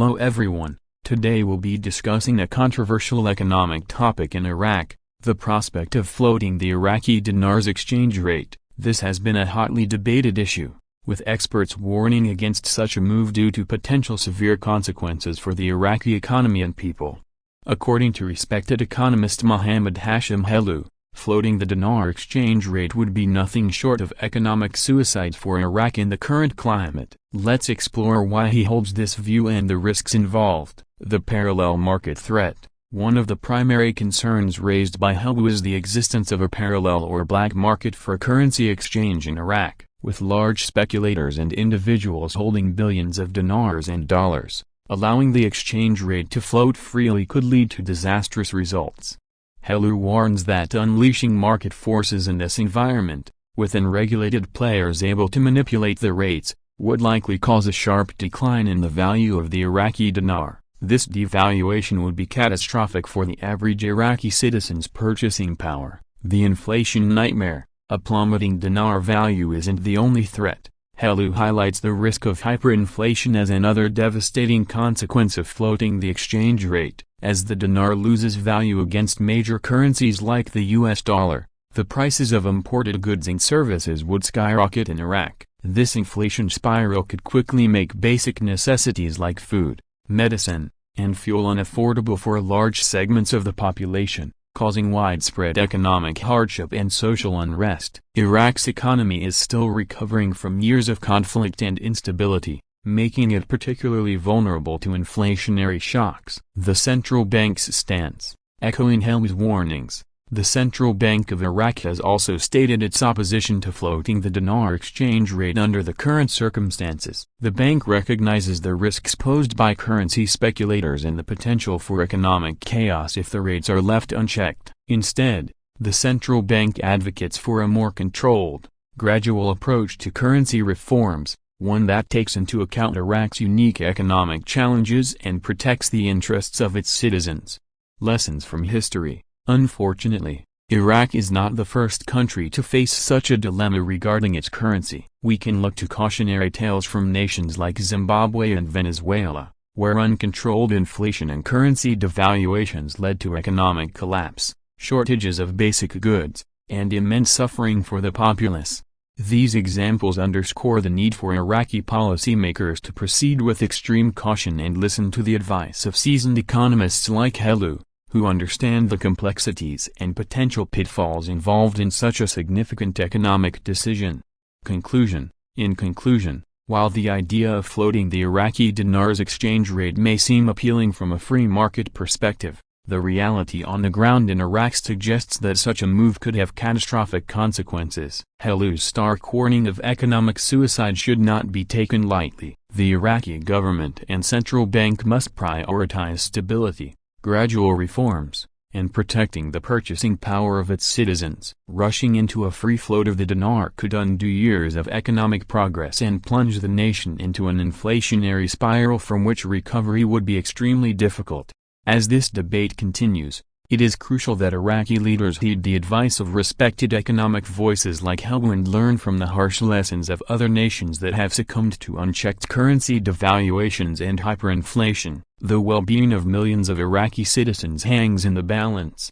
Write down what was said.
Hello everyone, today we'll be discussing a controversial economic topic in Iraq, the prospect of floating the Iraqi dinar's exchange rate. This has been a hotly debated issue, with experts warning against such a move due to potential severe consequences for the Iraqi economy and people. According to respected economist Mohammed Hashim Helou, floating the dinar exchange rate would be nothing short of economic suicide for Iraq in the current climate. Let's explore why he holds this view and the risks involved. The parallel market threat. One of the primary concerns raised by Helou is the existence of a parallel or black market for currency exchange in Iraq, with large speculators and individuals holding billions of dinars and dollars. Allowing the exchange rate to float freely could lead to disastrous results. Helou warns that unleashing market forces in this environment, with unregulated players able to manipulate the rates, would likely cause a sharp decline in the value of the Iraqi dinar. This devaluation would be catastrophic for the average Iraqi citizen's purchasing power. The inflation nightmare. A plummeting dinar value isn't the only threat. Helou highlights the risk of hyperinflation as another devastating consequence of floating the exchange rate. As the dinar loses value against major currencies like the US dollar, the prices of imported goods and services would skyrocket in Iraq. This inflation spiral could quickly make basic necessities like food, medicine, and fuel unaffordable for large segments of the population, causing widespread economic hardship and social unrest. Iraq's economy is still recovering from years of conflict and instability, making it particularly vulnerable to inflationary shocks. The central bank's stance. Echoing Helou's warnings, the Central Bank of Iraq has also stated its opposition to floating the dinar exchange rate under the current circumstances. The bank recognizes the risks posed by currency speculators and the potential for economic chaos if the rates are left unchecked. Instead, the central bank advocates for a more controlled, gradual approach to currency reforms, one that takes into account Iraq's unique economic challenges and protects the interests of its citizens. Lessons from history. Unfortunately, Iraq is not the first country to face such a dilemma regarding its currency. We can look to cautionary tales from nations like Zimbabwe and Venezuela, where uncontrolled inflation and currency devaluations led to economic collapse, shortages of basic goods, and immense suffering for the populace. These examples underscore the need for Iraqi policymakers to proceed with extreme caution and listen to the advice of seasoned economists like Helou, who understand the complexities and potential pitfalls involved in such a significant economic decision. Conclusion. In conclusion, while the idea of floating the Iraqi dinar's exchange rate may seem appealing from a free market perspective, the reality on the ground in Iraq suggests that such a move could have catastrophic consequences. Helou's stark warning of economic suicide should not be taken lightly. The Iraqi government and central bank must prioritize stability, gradual reforms, and protecting the purchasing power of its citizens. Rushing into a free float of the dinar could undo years of economic progress and plunge the nation into an inflationary spiral from which recovery would be extremely difficult. As this debate continues, it is crucial that Iraqi leaders heed the advice of respected economic voices like Helou and learn from the harsh lessons of other nations that have succumbed to unchecked currency devaluations and hyperinflation. The well-being of millions of Iraqi citizens hangs in the balance.